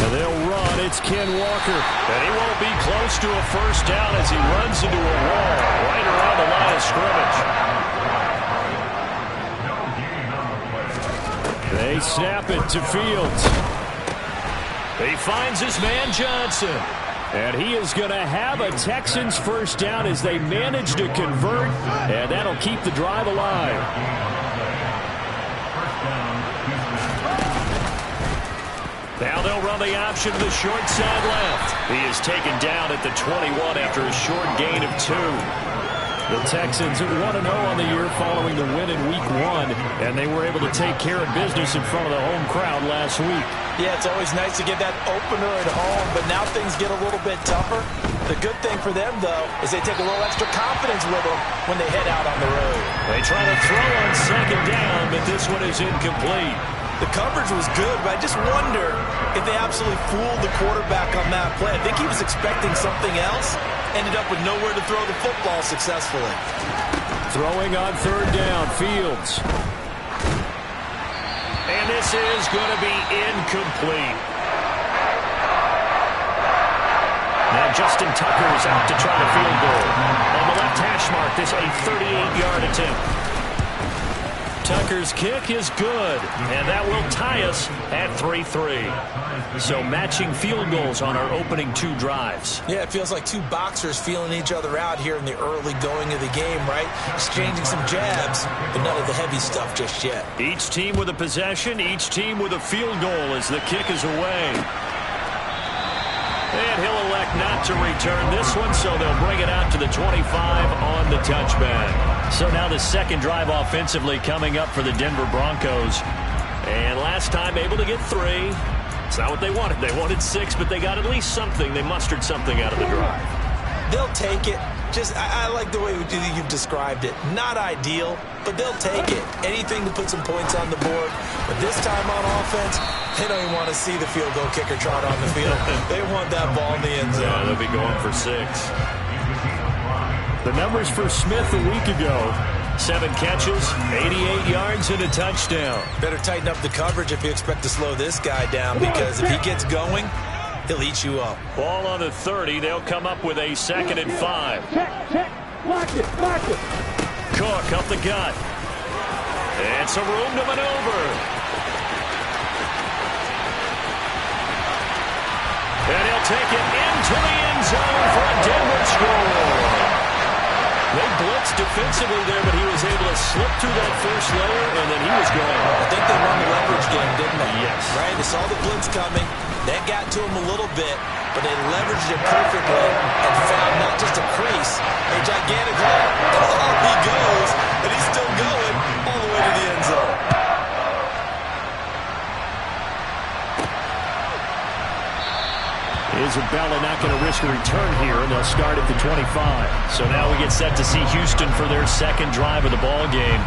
And they'll run. It's Ken Walker. And he won't be close to a first down as he runs into a wall right around the line of scrimmage. They snap it to Fields. He finds his man Johnson. And he is going to have a Texans first down as they manage to convert. And that'll keep the drive alive. Now they'll run the option to the short side left. He is taken down at the 21 after a short gain of 2. The Texans 1-0 on the year following the win in Week 1, and they were able to take care of business in front of the home crowd last week. Yeah, it's always nice to get that opener at home, but now things get a little bit tougher. The good thing for them, though, is they take a little extra confidence with them when they head out on the road. They try to throw on second down, but this one is incomplete. The coverage was good, but I just wonder if they absolutely fooled the quarterback on that play. I think he was expecting something else. Ended up with nowhere to throw the football successfully. Throwing on third down, Fields. And this is going to be incomplete. Now Justin Tucker is out to try the field goal. On the left hash mark, this a 38-yard attempt. Tucker's kick is good, and that will tie us at 3-3. So matching field goals on our opening 2 drives. Yeah, it feels like 2 boxers feeling each other out here in the early going of the game, right? Exchanging some jabs, but none of the heavy stuff just yet. Each team with a possession, each team with a field goal as the kick is away. And he'll elect not to return this one, so they'll bring it out to the 25 on the touchback. So now the second drive offensively coming up for the Denver Broncos. And last time able to get 3. It's not what they wanted. They wanted 6, but they got at least something. They mustered something out of the drive. They'll take it. I like the way you've described it. Not ideal, but they'll take it. Anything to put some points on the board. But this time on offense, they don't even want to see the field goal kicker trot on the field. They want that ball in the end zone. Yeah, they'll be going for 6. The numbers for Smith a week ago. 7 catches, 88 yards, and a touchdown. Better tighten up the coverage if you expect to slow this guy down, because if he gets going, he'll eat you up. Ball on the 30. They'll come up with a 2nd and 5. Check. Block it. Cook up the gut. It's a room to maneuver. And he'll take it into the end zone for a Denver score. They blitzed defensively there, but he was able to slip through that first layer, and then he was gone. I think they won the leverage game, didn't they? Yes. Right? They saw the blitz coming. That got to him a little bit, but they leveraged it perfectly and found not just a crease, a gigantic hole. Oh, he goes, and he's still going all the way to the end zone. Isabella not going to risk a return here, and they'll start at the 25. So now we get set to see Houston for their second drive of the ball game.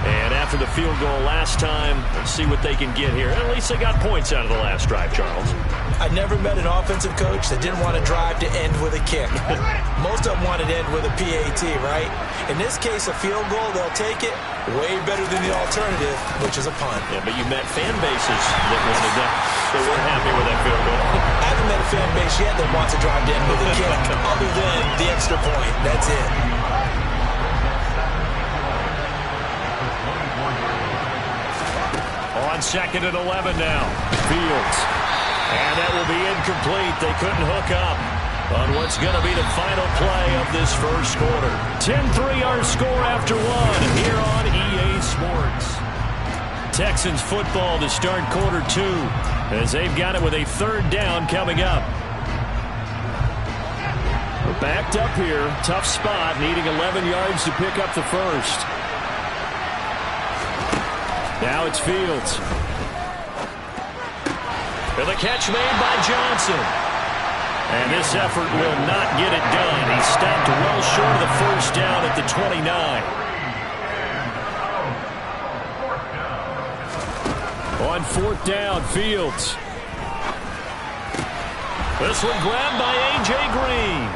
And after the field goal last time, let's see what they can get here. At least they got points out of the last drive, Charles. I never met an offensive coach that didn't want to drive to end with a kick. Most of them wanted to end with a PAT, right? In this case, a field goal, they'll take it way better than the alternative, which is a punt. Yeah, but you met fan bases that wanted that. They weren't happy with that field goal. I haven't met a fan base yet that wants to drive to end with a kick, other than the extra point. That's it. On 2nd and 11 now. Fields. And that will be incomplete. They couldn't hook up on what's going to be the final play of this first quarter. 10-3 our score after 1 here on EA Sports. Texans football to start quarter 2 as they've got it with a 3rd down coming up. We're backed up here. Tough spot, needing 11 yards to pick up the first. Now it's Fields. And the catch made by Johnson. And this effort will not get it done. He stopped well short of the first down at the 29. On 4th down, Fields. This one grabbed by A.J. Green.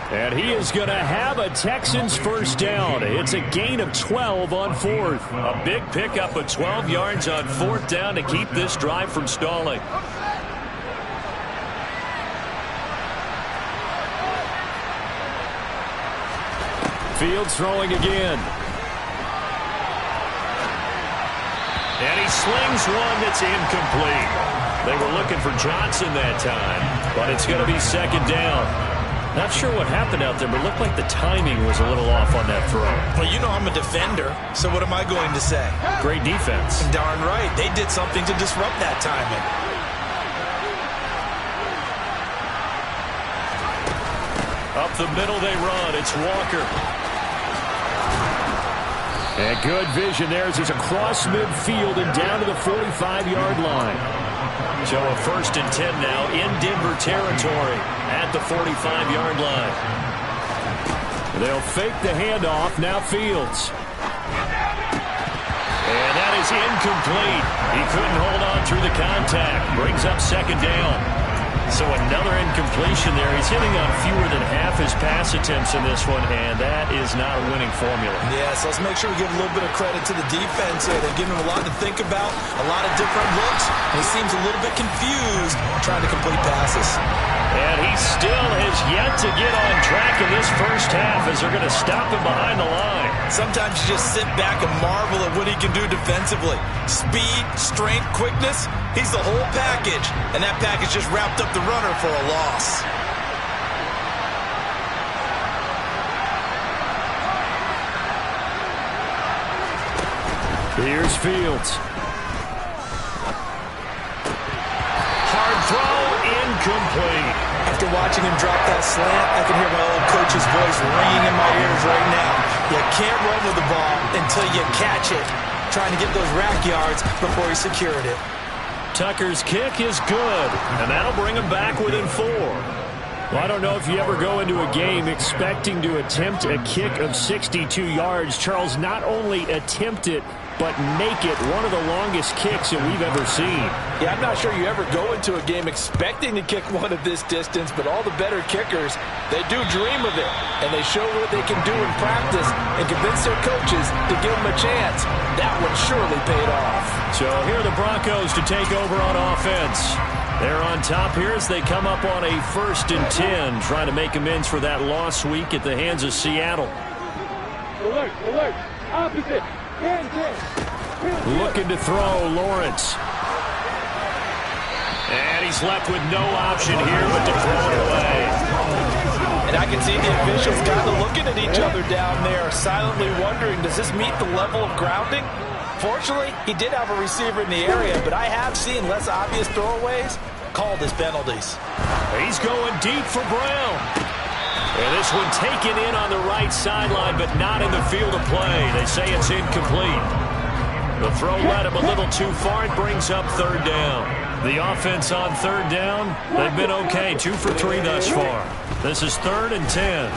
And he is going to have a Texans first down. It's a gain of 12 on 4th. A big pickup of 12 yards on 4th down to keep this drive from stalling. Fields throwing again. And he slings one that's incomplete. They were looking for Johnson that time, but it's going to be second down. Not sure what happened out there, but it looked like the timing was a little off on that throw. Well, you know I'm a defender, so what am I going to say? Great defense. Darn right. They did something to disrupt that timing. Up the middle they run. It's Walker. And good vision there as he's across midfield and down to the 45-yard line. So a 1st and 10 now in Denver territory at the 45-yard line. They'll fake the handoff. Now Fields. And that is incomplete. He couldn't hold on through the contact. Brings up second down. So another incompletion there. He's hitting on fewer than half his pass attempts in this one, and that is not a winning formula. Yeah, so let's make sure we give a little bit of credit to the defense here. They've given him a lot to think about, a lot of different looks. He seems a little bit confused trying to complete passes. And he still has yet to get on track in this first half as they're going to stop him behind the line. Sometimes you just sit back and marvel at what he can do defensively. Speed, strength, quickness, he's the whole package. And that package just wrapped up the runner for a loss. Here's Fields. Hard throw, incomplete. After watching him drop that slant, I can hear my old coach's voice ringing in my ears right now. You can't run with the ball until you catch it. Trying to get those rack yards before he secured it. Tucker's kick is good, and that'll bring him back within 4. Well, I don't know if you ever go into a game expecting to attempt a kick of 62 yards. Charles, not only attempt it, but make it one of the longest kicks that we've ever seen. Yeah, I'm not sure you ever go into a game expecting to kick one of this distance, but all the better kickers, they do dream of it, and they show what they can do in practice and convince their coaches to give them a chance. That one surely paid off. So here are the Broncos to take over on offense. They're on top here as they come up on a 1st and 10, trying to make amends for that lost week at the hands of Seattle. Alert, alert, opposite. Looking to throw, Lawrence. And he's left with no option here but to throw it away. And I can see the officials kind of looking at each other down there, silently wondering, does this meet the level of grounding? Fortunately, he did have a receiver in the area, but I have seen less obvious throwaways called as penalties. He's going deep for Brown. And this one taken in on the right sideline, but not in the field of play. They say it's incomplete. The throw led him a little too far. It brings up 3rd down. The offense on 3rd down, they've been okay. 2 for 3 thus far. This is 3rd and 10.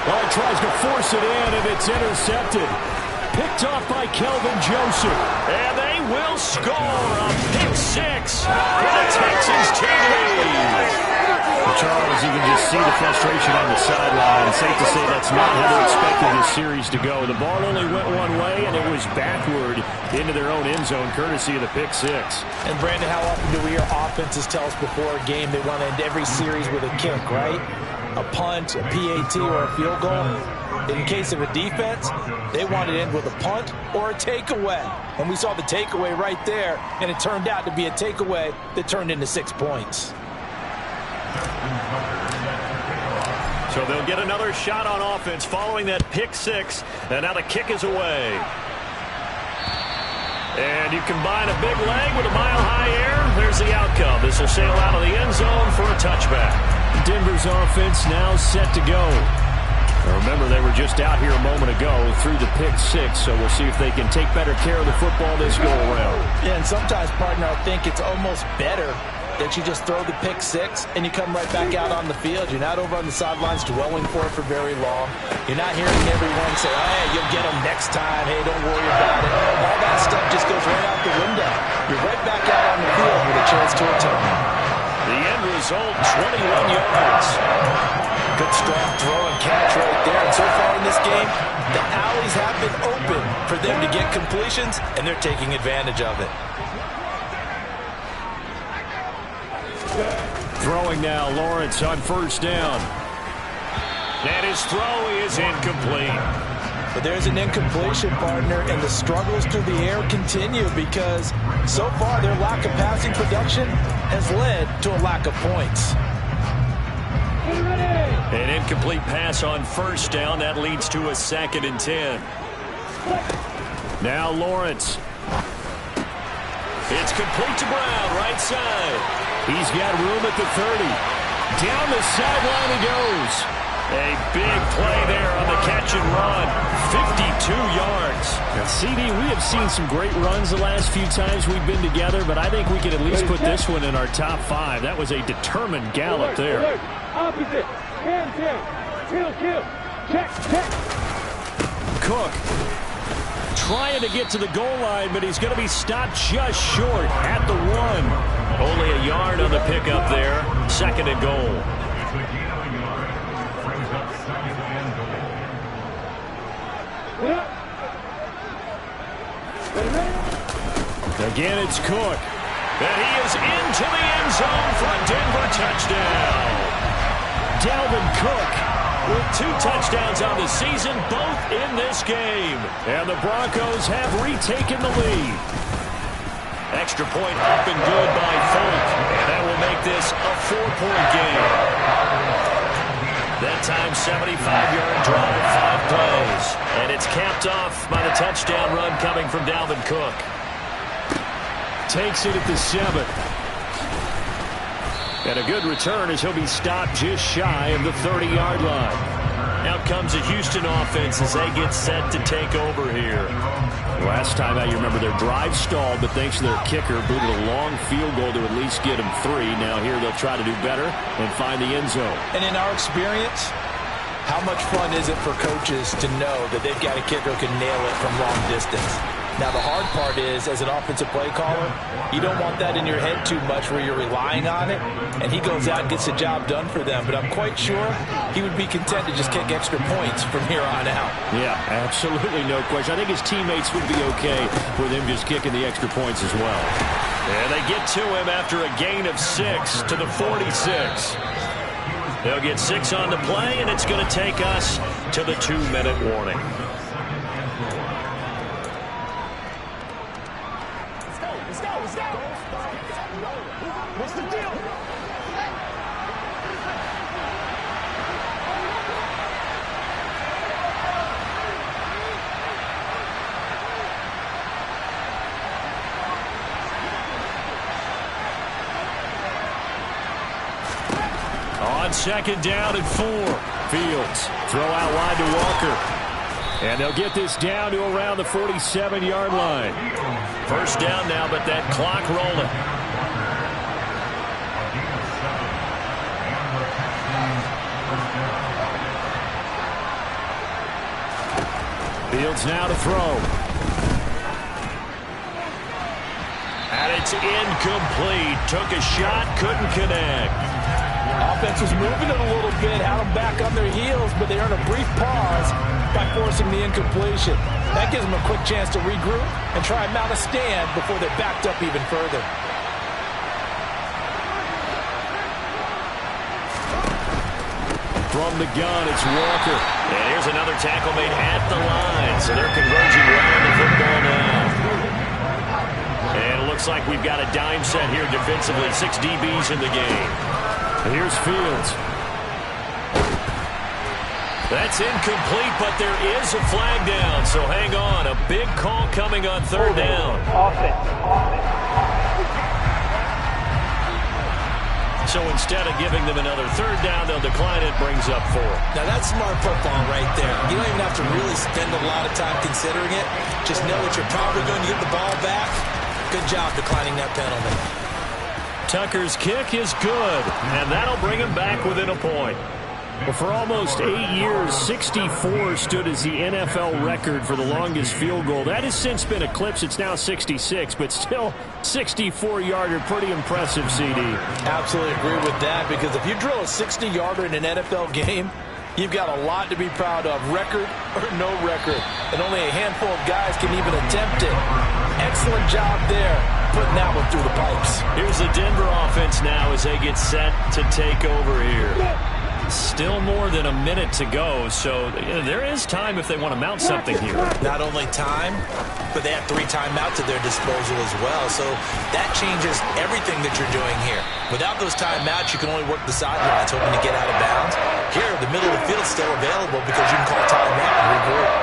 Well, tries to force it in, and it's intercepted. Picked off by Kelvin Joseph. And they will score a pick 6 for the Texans to lead. Charles, you can just see the frustration on the sideline. Safe to say that's not how they expected this series to go. The ball only went one way, and it was backward into their own end zone, courtesy of the pick 6. And, Brandon, how often do we hear offenses tell us before a game they want to end every series with a kick, right? A punt, a PAT, or a field goal. In case of a defense, they want to end with a punt or a takeaway. And we saw the takeaway right there, and it turned out to be a takeaway that turned into 6 points. So they'll get another shot on offense following that pick 6. And now the kick is away. And you combine a big leg with a mile-high air. There's the outcome. This will sail out of the end zone for a touchback. Denver's offense now set to go. Remember, they were just out here a moment ago through the pick 6, so we'll see if they can take better care of the football this go-around. Yeah, and sometimes, partner, I think it's almost better that you just throw the pick 6 and you come right back out on the field. You're not over on the sidelines dwelling for it for very long. You're not hearing everyone say, hey, you'll get them next time. Hey, don't worry about it. All that stuff just goes right out the window. You're right back out on the field with a chance to atone. The end result, 21 yards. Good strong throw and catch right there. And so far in this game, the alleys have been open for them to get completions, and they're taking advantage of it. Throwing now, Lawrence on 1st down. And his throw is incomplete. But there's an incompletion, partner, and the struggles through the air continue because so far their lack of passing production has led to a lack of points. An incomplete pass on first down. That leads to a 2nd and 10. Now Lawrence. It's complete to Brown, right side. He's got room at the 30. Down the sideline he goes. A big play there on the catch and run. 52 yards. Now, CD, we have seen some great runs the last few times we've been together, but I think we can at least put this one in our top 5. That was a determined gallop there. Opposite. Hands in. Kill. Check. Cook trying to get to the goal line, but he's going to be stopped just short at the 1. Only a yard on the pickup there. 2nd and goal. Again, it's Cook. And he is into the end zone for a Denver touchdown. Dalvin Cook with 2 touchdowns on the season, both in this game. And the Broncos have retaken the lead. Extra point up and good by Folk. And that will make this a 4-point game. That time, 75-yard drive, 5 plays. And it's capped off by the touchdown run coming from Dalvin Cook. Takes it at the 7. And a good return as he'll be stopped just shy of the 30-yard line. Out comes the Houston offense as they get set to take over here. Last time out, you remember their drive stalled, but thanks to their kicker, booted a long field goal to at least get them 3. Now here they'll try to do better and find the end zone. And in our experience, how much fun is it for coaches to know that they've got a kicker who can nail it from long distance? Now, the hard part is, as an offensive play caller, you don't want that in your head too much where you're relying on it, and he goes out and gets the job done for them. But I'm quite sure he would be content to just kick extra points from here on out. Yeah, absolutely no question. I think his teammates would be okay with him just kicking the extra points as well. And they get to him after a gain of 6 to the 46. They'll get 6 on the play, and it's going to take us to the 2-minute warning. What's the deal? On 2nd down and 4. Fields throw out wide to Walker. And they'll get this down to around the 47-yard line. First down now, but that clock rolling. Fields now to throw. And it's incomplete. Took a shot, couldn't connect. Offense was moving it a little bit, had them back on their heels, but they earned a brief pause by forcing the incompletion. That gives them a quick chance to regroup and try and mount a stand before they're backed up even further. From the gun, it's Walker. And here's another tackle made at the line. So they're converging well on the football now. And it looks like we've got a dime set here defensively. 6 DBs in the game. And here's Fields. That's incomplete, but there is a flag down. So hang on. A big call coming on 3rd down. So instead of giving them another 3rd down, they'll decline it, brings up 4. Now, that's smart football right there. You don't even have to really spend a lot of time considering it. Just know that you're probably going to get the ball back. Good job declining that penalty. Tucker's kick is good, and that'll bring him back within a point. Well, for almost 8 years, 64 stood as the NFL record for the longest field goal. That has since been eclipsed. It's now 66, but still 64-yarder. Pretty impressive, CD. Absolutely agree with that, because if you drill a 60-yarder in an NFL game, you've got a lot to be proud of, record or no record. And only a handful of guys can even attempt it. Excellent job there, putting that one through the pipes. Here's the Denver offense now as they get set to take over here. Still more than a minute to go, so there is time if they want to mount something here. Not only time, but they have 3 timeouts at their disposal as well, so that changes everything that you're doing here. Without those timeouts, you can only work the sidelines hoping to get out of bounds. Here, the middle of the field is still available because you can call timeout and regroup.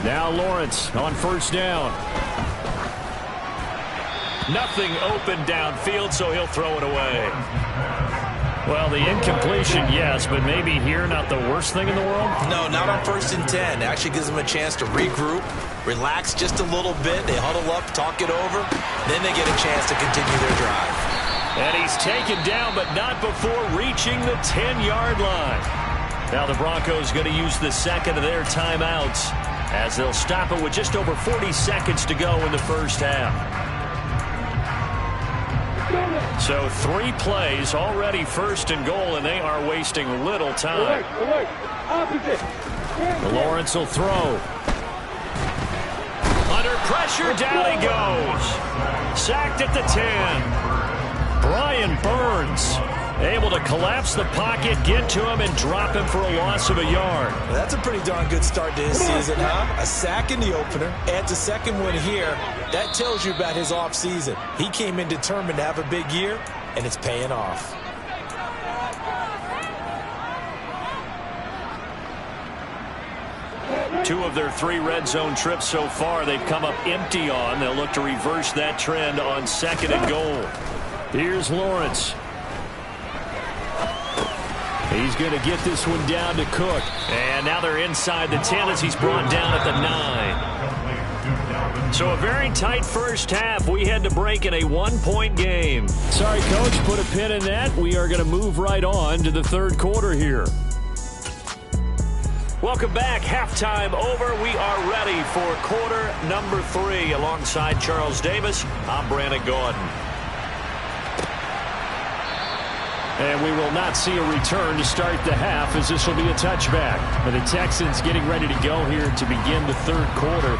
Now Lawrence on first down. Nothing open downfield, so he'll throw it away. Well, the incompletion, yes, but maybe here not the worst thing in the world? No, not on 1st and 10. Actually gives them a chance to regroup, relax just a little bit. They huddle up, talk it over. Then they get a chance to continue their drive. And he's taken down, but not before reaching the 10-yard line. Now the Broncos going to use the second of their timeouts as they'll stop it with just over 40 seconds to go in the first half. So 3 plays, already 1st and goal, and they are wasting little time. Lawrence will throw. Under pressure, down he goes. Sacked at the 10. Brian Burns able to collapse the pocket, get to him, and drop him for a loss of a yard. Well, that's a pretty darn good start to his season, huh? A sack in the opener, adds a second one here. That tells you about his offseason. He came in determined to have a big year, and it's paying off. Two of their 3 red zone trips so far they've come up empty on. They'll look to reverse that trend on 2nd and goal. Here's Lawrence. He's going to get this one down to Cook. And now they're inside the 10 as he's brought down at the 9. So a very tight first half. We had to break in a 1-point game. Sorry, Coach, put a pin in that. We are going to move right on to the 3rd quarter here. Welcome back. Halftime over. We are ready for quarter number 3. Alongside Charles Davis, I'm Brandon Gordon. And we will not see a return to start the half, as this will be a touchback. But the Texans getting ready to go here to begin the 3rd quarter.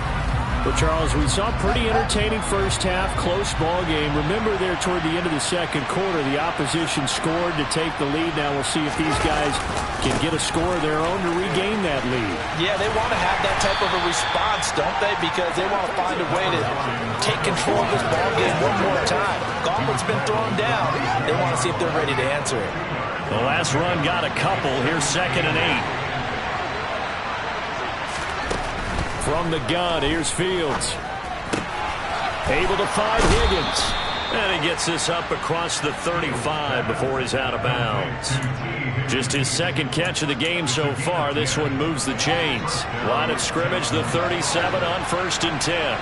But, Charles, we saw a pretty entertaining first half, close ball game. Remember there toward the end of the 2nd quarter, the opposition scored to take the lead. Now we'll see if these guys can get a score of their own to regain that lead. Yeah, they want to have that type of a response, don't they? Because they want to find a way to take control of this ball game one more time. Gauntlet's been thrown down. They want to see if they're ready to answer it. The last run got a couple. Here's 2nd and 8. From the gun, here's Fields. Able to find Higgins. And he gets this up across the 35 before he's out of bounds. Just his 2nd catch of the game so far. This one moves the chains. Line of scrimmage, the 37 on 1st and 10.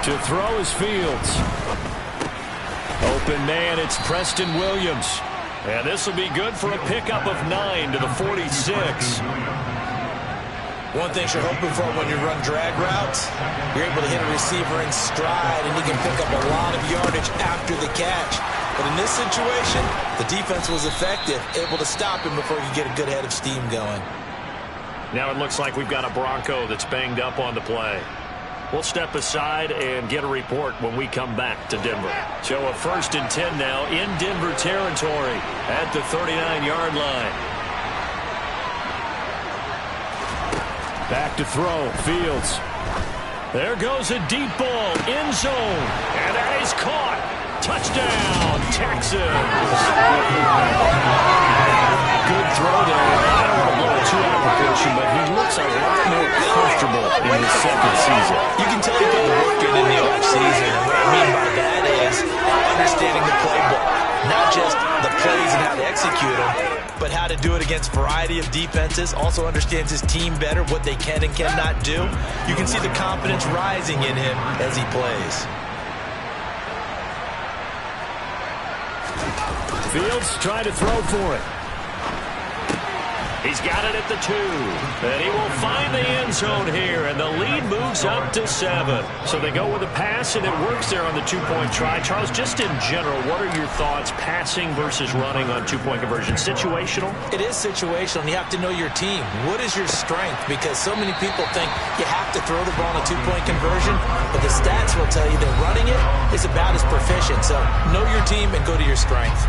To throw is Fields. Open man, it's Preston Williams. And this will be good for a pickup of 9 to the 46. One thing you're hoping for when you run drag routes, you're able to hit a receiver in stride, and he can pick up a lot of yardage after the catch. But in this situation, the defense was effective, able to stop him before he could get a good head of steam going. Now it looks like we've got a Bronco that's banged up on the play. We'll step aside and get a report when we come back to Denver. So a 1st and 10 now in Denver territory at the 39-yard line. Back to throw, Fields. There goes a deep ball, end zone, and that is caught. Touchdown, Texans. Good throw there. I don't want to blow it too out of proportion, but he looks a lot more comfortable in his 2nd season. You can tell he put the work in the offseason, and what I mean by that is understanding the playbook. Not just the plays and how to execute them, but how to do it against a variety of defenses. Also understands his team better, what they can and cannot do. You can see the confidence rising in him as he plays. Fields trying to throw for it. He's got it at the 2. And he will find the end zone here, and the lead moves brings up to 7. So they go with a pass, and it works there on the two-point try. Charles, just in general, what are your thoughts passing versus running on two-point conversion? Situational? It is situational, and you have to know your team. What is your strength? Because so many people think you have to throw the ball on a two-point conversion, but the stats will tell you that running it is about as proficient. So know your team and go to your strength.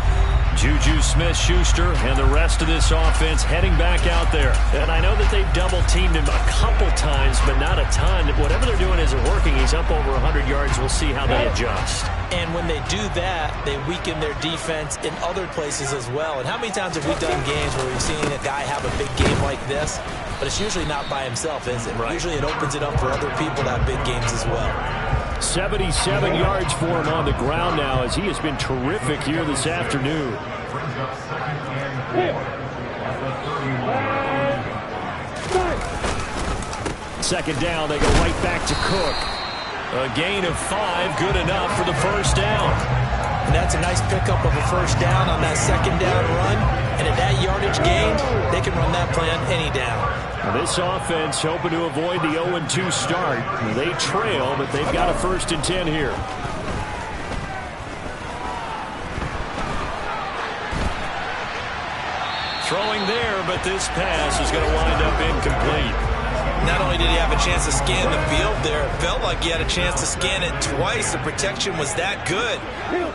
Juju Smith-Schuster and the rest of this offense heading back out there. And I know that they've double-teamed him a couple times, but not a ton. Whatever they're doing isn't working. He's up over 100 yards. We'll see how they adjust. And when they do that, they weaken their defense in other places as well. And how many times have we done games where we've seen a guy have a big game like this? But it's usually not by himself, is it? Right. Usually it opens it up for other people to have big games as well. 77 yards for him on the ground now as he has been terrific here this afternoon. Second down, they go right back to Cook. A gain of 5, good enough for the first down. And that's a nice pickup of a first down on that second down run. And at that yardage gain, they can run that play on any down. Now this offense hoping to avoid the 0-2 start. They trail, but they've got a 1st and 10 here. Throwing there, but this pass is going to wind up incomplete. Not only did he have a chance to scan the field there, it felt like he had a chance to scan it twice. The protection was that good.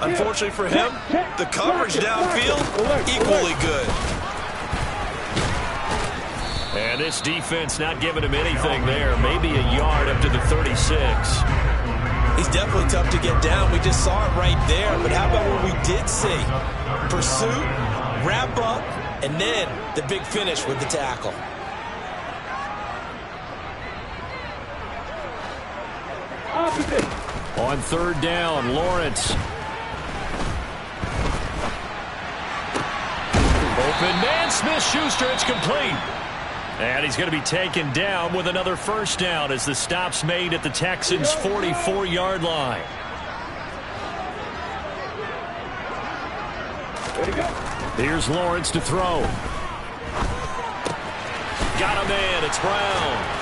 Unfortunately for him, the coverage downfield, equally good. And this defense not giving him anything there. Maybe a yard up to the 36. He's definitely tough to get down. We just saw it right there. But how about what we did see? Pursuit, wrap up, and then the big finish with the tackle. On 3rd down, Lawrence. Open man, Smith-Schuster, it's complete. And he's going to be taken down with another first down as the stop's made at the Texans' 44-yard line. Here's Lawrence to throw. Got a man, it's Brown.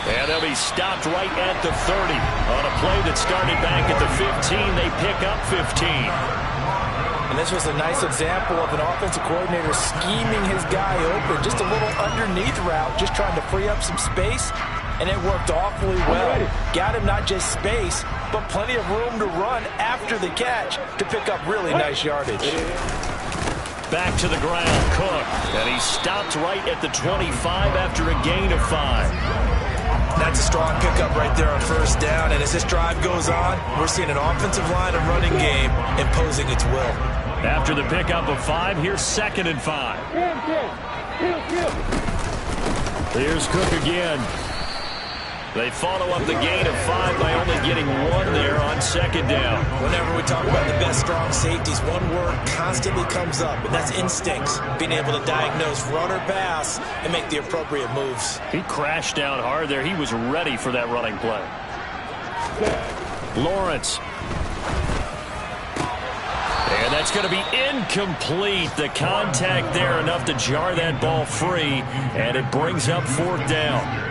And they'll be stopped right at the 30. On a play that started back at the 15, they pick up 15. And this was a nice example of an offensive coordinator scheming his guy open. Just a little underneath route, just trying to free up some space. And it worked awfully well. Got him not just space, but plenty of room to run after the catch to pick up really nice yardage. Back to the ground, Cook. And he stopped right at the 25 after a gain of 5. That's a strong pickup right there on first down. And as this drive goes on, we're seeing an offensive line and running game imposing its will. After the pickup of 5, here's 2nd and 5. Here's Cook again. They follow up the gain of 5 by only getting 1 there on 2nd down. Whenever we talk about the best strong safeties, one word constantly comes up, and that's instincts. Being able to diagnose run or pass and make the appropriate moves. He crashed down hard there. He was ready for that running play. Lawrence. And that's going to be incomplete. The contact there enough to jar that ball free, and it brings up 4th down.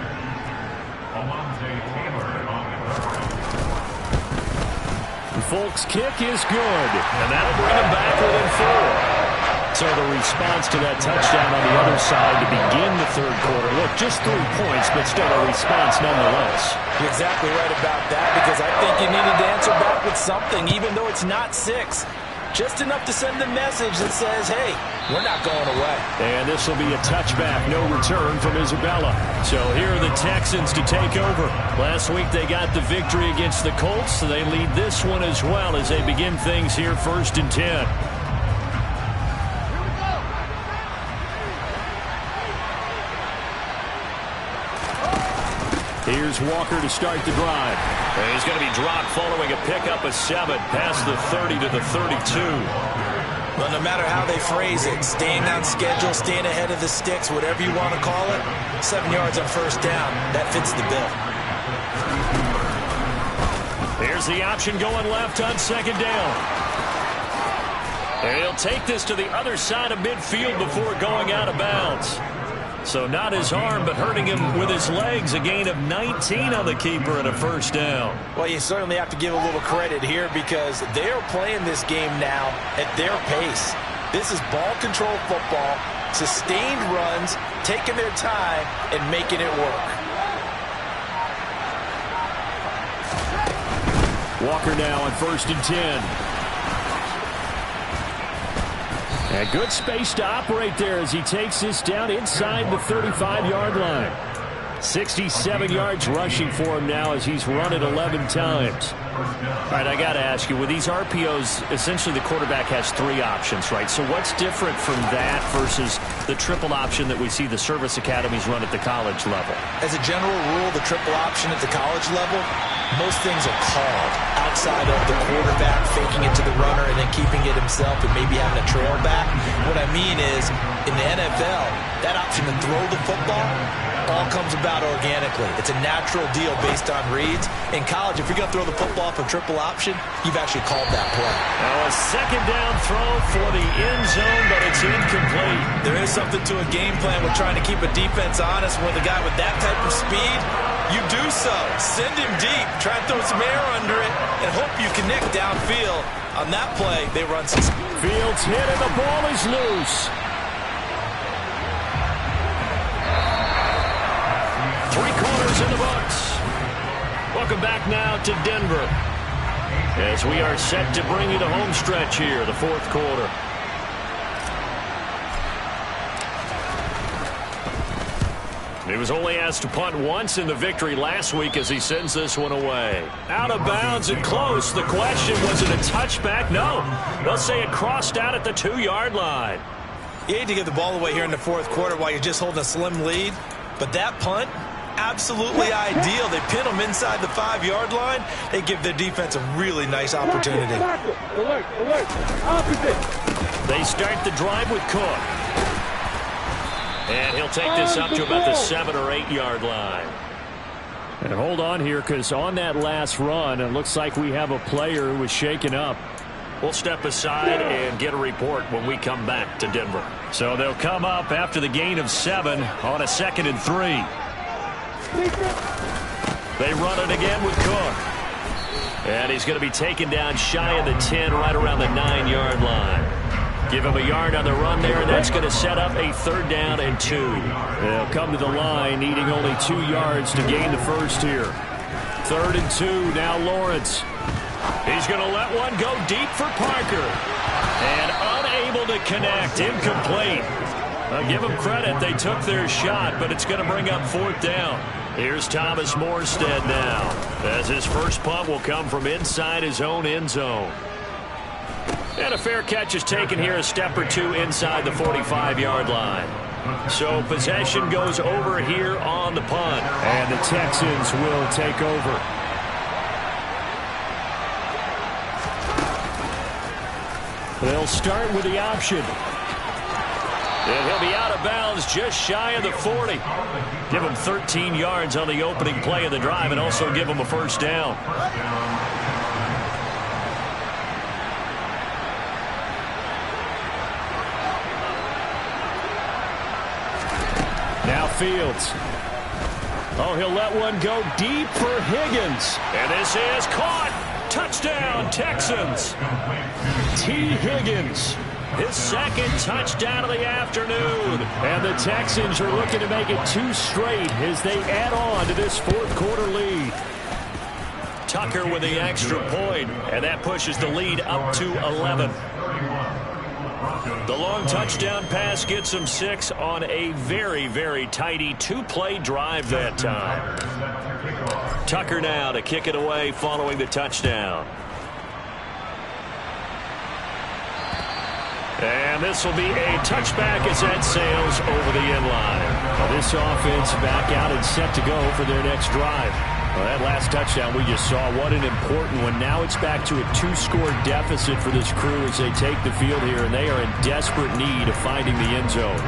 Folk's kick is good. And that'll bring him back within 4. So the response to that touchdown on the other side to begin the 3rd quarter. Look, just 3 points, but still a response nonetheless. You're exactly right about that, because I think you needed to answer back with something, even though it's not 6. Just enough to send a message that says, hey, we're not going away. And this will be a touchback, no return from Isabella. So here are the Texans to take over. Last week they got the victory against the Colts, so they lead this one as well as they begin things here 1st and 10. Here's Walker to start the drive. And he's going to be dropped following a pickup of 7 past the 30 to the 32. Well, no matter how they phrase it, staying on schedule, staying ahead of the sticks, whatever you want to call it, 7 yards on first down, that fits the bill. Here's the option going left on 2nd down. And he'll take this to the other side of midfield before going out of bounds. So not his arm, but hurting him with his legs. A gain of 19 on the keeper and a first down. Well, you certainly have to give a little credit here because they're playing this game now at their pace. This is ball control football, sustained runs, taking their time and making it work. Walker now on 1st and 10. A good space to operate there as he takes this down inside the 35-yard line. 67 yards rushing for him now as he's run it 11 times. All right, I got to ask you, with these RPOs, essentially the quarterback has 3 options, right? So what's different from that versus the triple option that we see the service academies run at the college level? As a general rule, the triple option at the college level, most things are called outside of the quarterback faking it to the runner and then keeping it himself and maybe having a trail back. What I mean is, in the NFL, that option to throw the football all comes about organically. It's a natural deal based on reads. In college, if you're going to throw the football for triple option, you've actually called that play. Now a second down throw for the end zone, but it's incomplete. There is something to a game plan with trying to keep a defense honest. With a guy with that type of speed, you do so. Send him deep. Try and throw some air under it and hope you connect downfield. On that play, they run some. Fields hit and the ball is loose. 3 quarters in the books. Welcome back now to Denver as we are set to bring you the home stretch here, the 4th quarter. He was only asked to punt once in the victory last week as he sends this one away. Out of bounds and close. The question, was it a touchback? No. They'll say it crossed out at the 2-yard line. You hate to give the ball away here in the 4th quarter while you're just holding a slim lead, but that punt, absolutely ideal. They pin them inside the 5-yard line. They give their defense a really nice opportunity. Alert, opposite. They start the drive with Cook. And he'll take this up to about the 7 or 8 yard line. And hold on here, because on that last run, it looks like we have a player who was shaken up. We'll step aside and get a report when we come back to Denver. So they'll come up after the gain of 7 on a 2nd and 3. They run it again with Cook. And he's going to be taken down shy of the 10, right around the 9-yard line. Give him a yard on the run there, and that's going to set up a 3rd down and 2. They'll come to the line, needing only 2 yards to gain the first here. 3rd and 2, now Lawrence. He's going to let one go deep for Parker. And unable to connect, incomplete. I'll give them credit, they took their shot, but it's going to bring up 4th down. Here's Thomas Morstead now, as his first punt will come from inside his own end zone. And a fair catch is taken here, a step or 2 inside the 45-yard line. So possession goes over here on the punt. And the Texans will take over. They'll start with the option. And he'll be out of bounds just shy of the 40. Give him 13 yards on the opening play of the drive and also give him a first down. Now Fields. Oh, he'll let one go deep for Higgins. And this is caught. Touchdown, Texans. T. Higgins, his 2nd touchdown of the afternoon. And the Texans are looking to make it 2 straight as they add on to this 4th quarter lead. Tucker with the extra point, and that pushes the lead up to 11. The long touchdown pass gets him 6 on a very, very tidy 2-play drive that time. Tucker now to kick it away following the touchdown. And this will be a touchback as that sails over the end line. Now this offense back out and set to go for their next drive. Well, that last touchdown we just saw, what an important one. Now it's back to a 2-score deficit for this crew as they take the field here, and they are in desperate need of finding the end zone.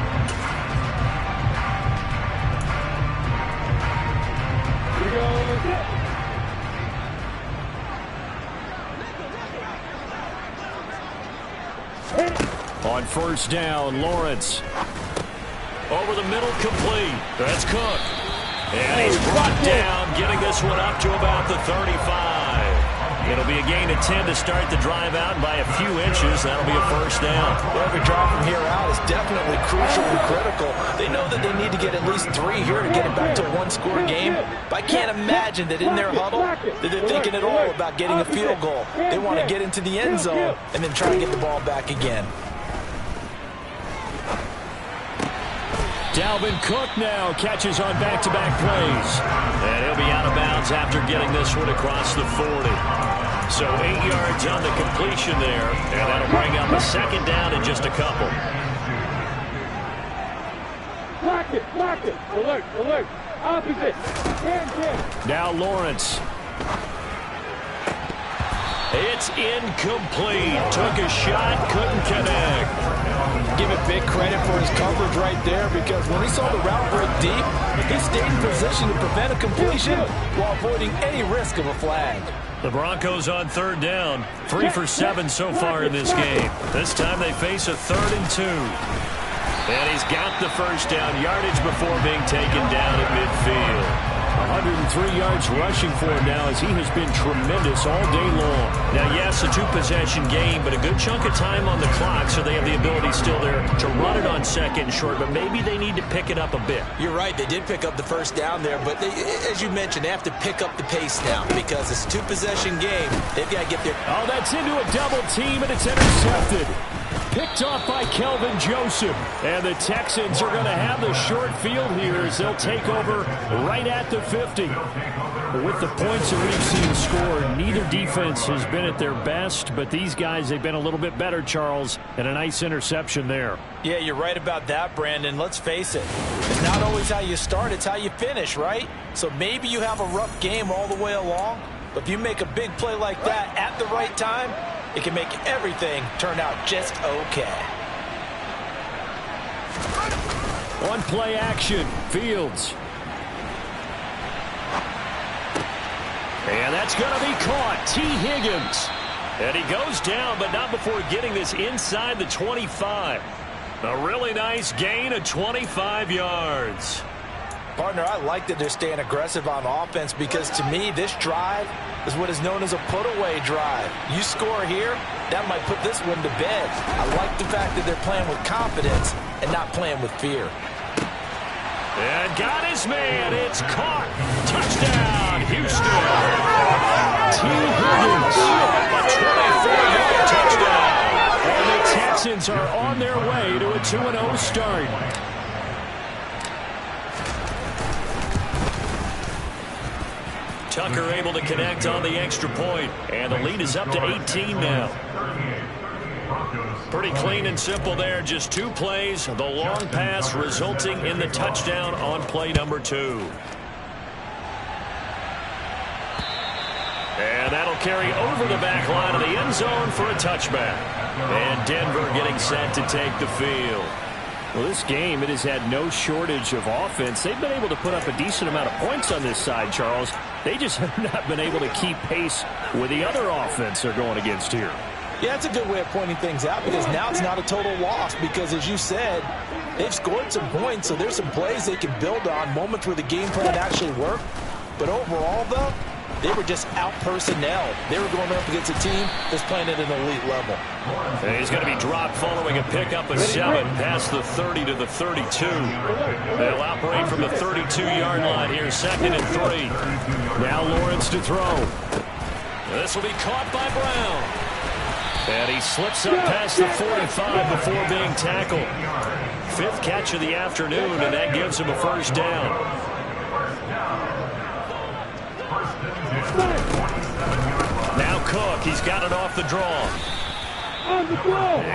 On 1st down, Lawrence. Over the middle, complete. That's Cook. And he's brought down, getting this one up to about the 35. It'll be a gain of 10 to start the drive out, and by a few inches, that'll be a first down. Every drive from here out is definitely crucial and critical. They know that they need to get at least 3 here to get it back to a one-score game. But I can't imagine that in their huddle that they're thinking at all about getting a field goal. They want to get into the end zone and then try to get the ball back again. Dalvin Cook now catches on back-to-back plays. And he'll be out of bounds after getting this one across the 40. So 8 yards on the completion there, and that'll bring up a second down in just a couple. Block it. Alert. Opposite. 10. Now Lawrence. It's incomplete. Took a shot, couldn't connect. Give it big credit for his coverage right there, because when he saw the route break deep, he stayed in position to prevent a completion while avoiding any risk of a flag. The Broncos on third down. 3 for 7 so far in this game. This time they face a 3rd and 2. And he's got the first down yardage before being taken down at midfield. 103 yards rushing for him now, as he has been tremendous all day long. Now, yes, a 2-possession game, but a good chunk of time on the clock, so they have the ability still there to run it on second and short, but maybe they need to pick it up a bit. You're right. They did pick up the first down there, but they, as you mentioned, they have to pick up the pace now because it's a 2-possession game. They've got to get there. Oh, that's into a double team, and it's intercepted. Picked off by Kelvin Joseph. And the Texans are going to have the short field here as they'll take over right at the 50. But with the points that we've seen scored, neither defense has been at their best, but these guys, they've been a little bit better, Charles, and a nice interception there. Yeah, you're right about that, Brandon. Let's face it. It's not always how you start, it's how you finish, right? So maybe you have a rough game all the way along, but if you make a big play like that at the right time, it can make everything turn out just okay. One play action. Fields. And that's going to be caught. T. Higgins. And he goes down, but not before getting this inside the 25. A really nice gain of 25 yards. Partner, I like that they're staying aggressive on offense, because to me, this drive is what is known as a put-away drive. You score here, that might put this one to bed. I like the fact that they're playing with confidence and not playing with fear. And got his man. It's caught. Touchdown, Houston. T. Higgins. A 24-yard touchdown. And the Texans are on their way to a 2-0 start. Tucker able to connect on the extra point, and the lead is up to 18 now. Pretty clean and simple there. Just 2 plays. The long pass resulting in the touchdown on play number 2. And that'll carry over the back line of the end zone for a touchback. And Denver getting set to take the field. Well, this game, it has had no shortage of offense. They've been able to put up a decent amount of points on this side, Charles. They just have not been able to keep pace with the other offense they're going against here. Yeah, that's a good way of pointing things out, because now it's not a total loss, because as you said, they've scored some points, so there's some plays they can build on, moments where the game plan actually worked. But overall, though, they were just out-personnel. They were going up against a team that's playing at an elite level. And he's going to be dropped following a pickup of 7 past the 30 to the 32. They'll operate from the 32-yard line here, 2nd and 3. Now Lawrence to throw. This will be caught by Brown. And he slips up past the 45 before being tackled. 5th catch of the afternoon, and that gives him a first down. Now Cook, he's got it off the draw.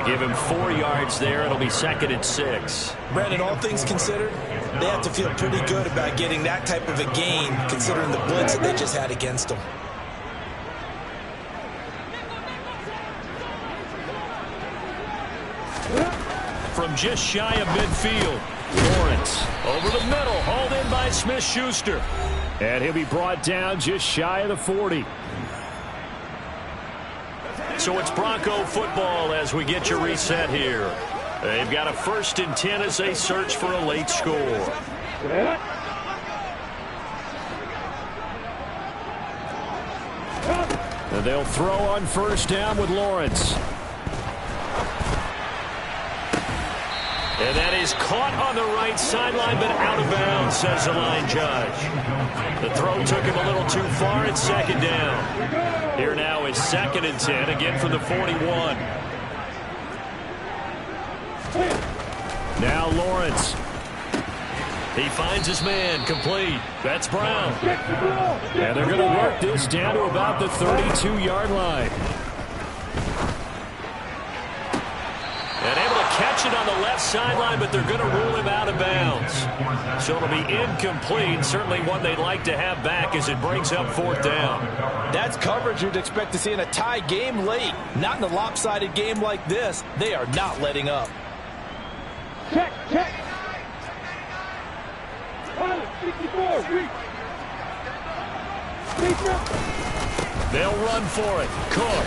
Give him 4 yards there. It'll be 2nd and 6. Brandon, all things considered, they have to feel pretty good about getting that type of a gain, considering the blitz that they just had against them. From just shy of midfield, Lawrence over the middle, hauled in by Smith-Schuster. And he'll be brought down just shy of the 40. So it's Bronco football as we get you reset here. They've got a 1st and 10 as they search for a late score. And they'll throw on 1st down with Lawrence. And that is caught on the right sideline, but out of bounds, says the line judge. The throw took him a little too far. It's 2nd down. Here now is 2nd and 10, again from the 41. Now Lawrence. He finds his man, complete. That's Brown. And they're going to work this down to about the 32-yard line. And able to catch it on the left sideline, but they're going to rule him out of bounds. So it'll be incomplete. Certainly one they'd like to have back as it brings up 4th down. That's coverage you'd expect to see in a tie game late. Not in a lopsided game like this. They are not letting up. Check, check. 64, reach. They'll run for it. Cook.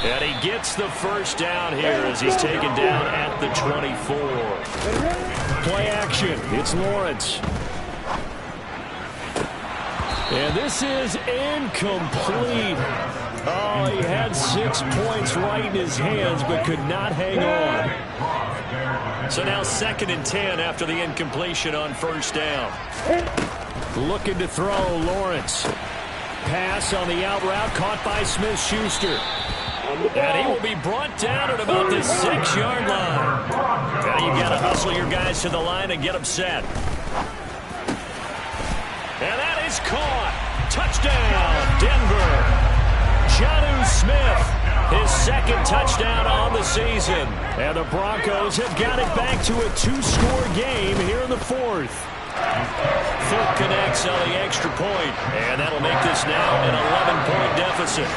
And he gets the 1st down here as he's taken down at the 24. Play action. It's Lawrence. And this is incomplete. Oh, he had 6 points right in his hands, but could not hang on. So now 2nd and 10 after the incompletion on 1st down. Looking to throw, Lawrence. Pass on the out route, caught by Smith-Schuster. And he will be brought down at about the 6-yard line. Now you've got to hustle your guys to the line and get them set. And that is caught. Touchdown, Denver. Jonnu Smith, his 2nd touchdown on the season. And the Broncos have got it back to a 2-score game here in the 4th. Foot connects on the extra point, and that'll make this now an 11-point deficit.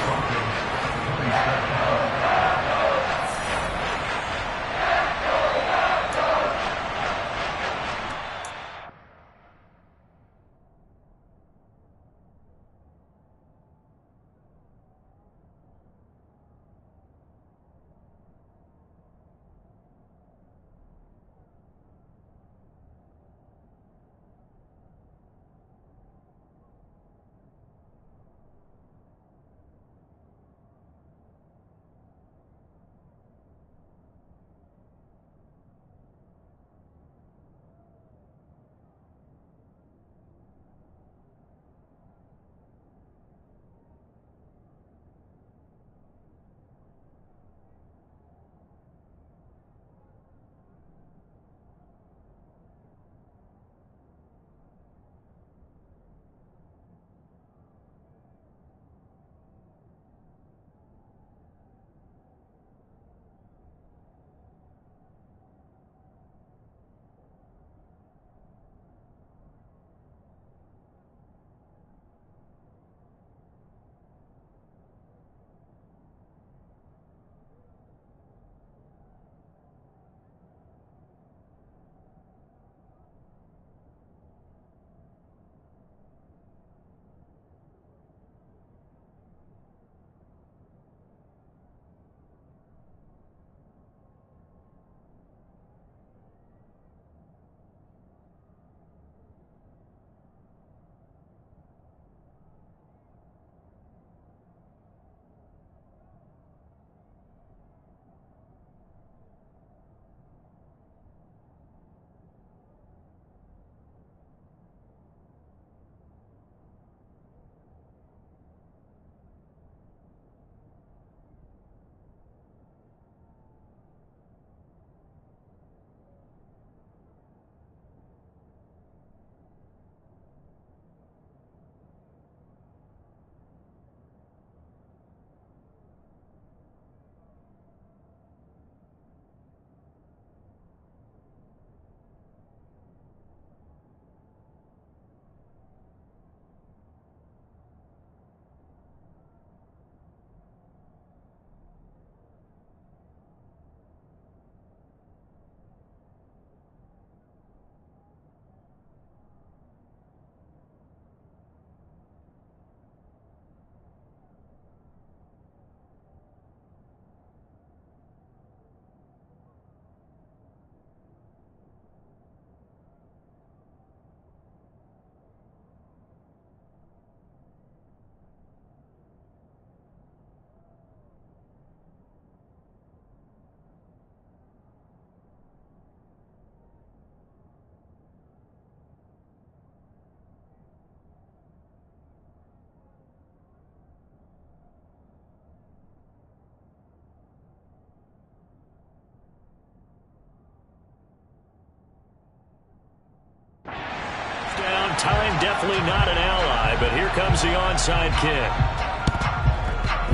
time, definitely not an ally, but here comes the onside kick.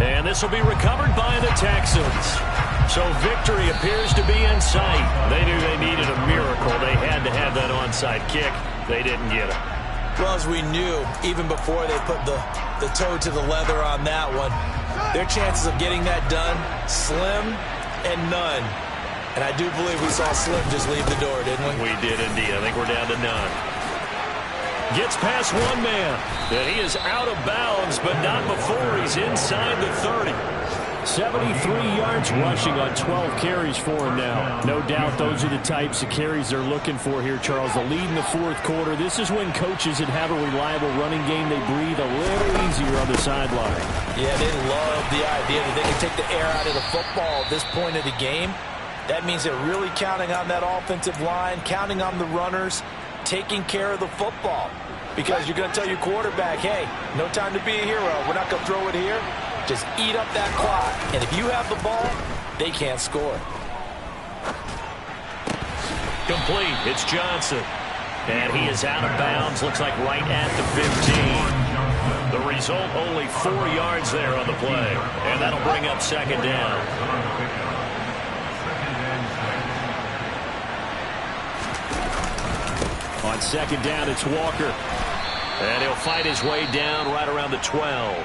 And this will be recovered by the Texans. So victory appears to be in sight. They knew they needed a miracle. They had to have that onside kick. They didn't get it. Well, as we knew, even before they put the toe to the leather on that one, their chances of getting that done, slim and none. And I do believe we saw Slim just leave the door, didn't we? We did indeed. I think we're down to none. Gets past one man. And he is out of bounds, but not before he's inside the 30. 73 yards rushing on 12 carries for him now. No doubt those are the types of carries they're looking for here, Charles. The lead in the fourth quarter. This is when coaches that have a reliable running game, they breathe a little easier on the sideline. Yeah, they love the idea that they can take the air out of the football at this point of the game. That means they're really counting on that offensive line, counting on the runners, taking care of the football. Because you're going to tell your quarterback, hey, no time to be a hero. We're not going to throw it here. Just eat up that clock. And if you have the ball, they can't score. Complete. It's Johnson. And he is out of bounds. Looks like right at the 15. The result, only 4 yards there on the play. And that'll bring up second down. On second down, it's Walker. And he'll fight his way down right around the 12.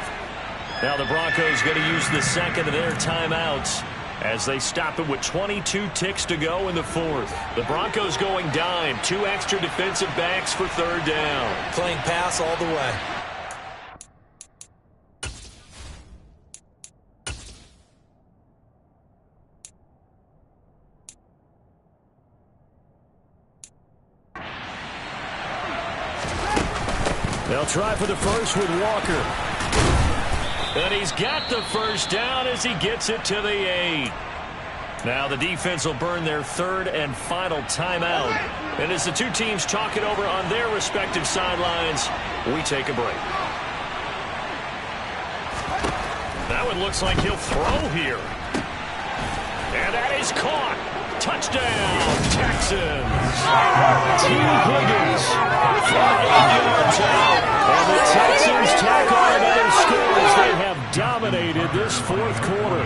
Now the Broncos going to use the second of their timeouts as they stop it with 22 ticks to go in the fourth. The Broncos going dime. 2 extra defensive backs for third down. Playing pass all the way. They'll try for the first with Walker. And he's got the first down as he gets it to the 8. Now the defense will burn their third and final timeout. And as the two teams talk it over on their respective sidelines, we take a break. That one looks like he'll throw here. And that is caught. Touchdown, Texans. T. Higgins from 8 yards out. And the Texans tack on another score as they have dominated this fourth quarter.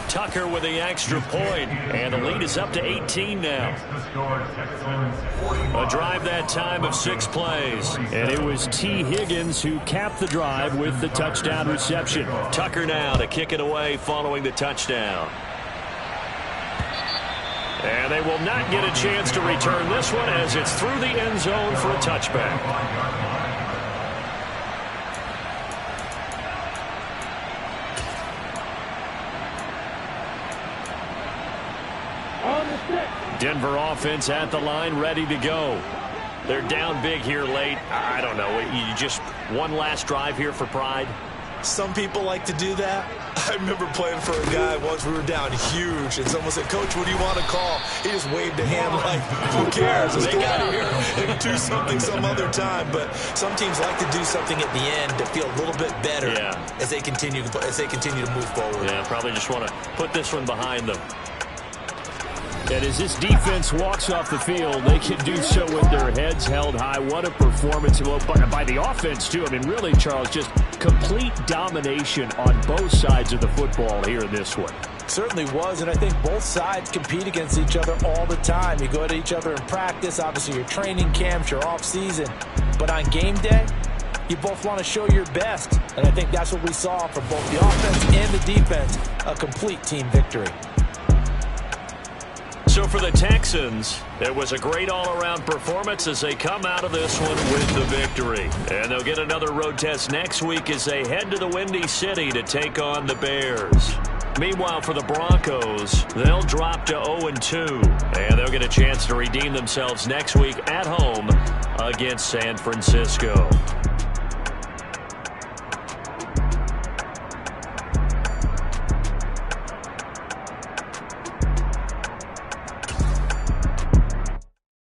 Tucker with the extra point, and the lead is up to 18 now. A drive that time of 6 plays. And it was T. Higgins who capped the drive with the touchdown reception. Tucker now to kick it away following the touchdown. And they will not get a chance to return this one as it's through the end zone for a touchback. Denver offense at the line, ready to go. They're down big here late. I don't know. You just one last drive here for pride? Some people like to do that. I remember playing for a guy once we were down huge, and someone said, Coach, what do you want to call? He just waved a hand like, who cares? Let's get out of here and do something some other time. But some teams like to do something at the end to feel a little bit better as they continue to move forward. Yeah, probably just want to put this one behind them. And as this defense walks off the field, they can do so with their heads held high. What a performance by the offense, too. I mean, really, Charles, just complete domination on both sides of the football here in this one. Certainly was, and I think both sides compete against each other all the time. You go at each other in practice, obviously your training camps, your off-season. But on game day, you both want to show your best. And I think that's what we saw from both the offense and the defense, a complete team victory. So for the Texans, it was a great all-around performance as they come out of this one with the victory. And they'll get another road test next week as they head to the Windy City to take on the Bears. Meanwhile, for the Broncos, they'll drop to 0-2. And they'll get a chance to redeem themselves next week at home against San Francisco.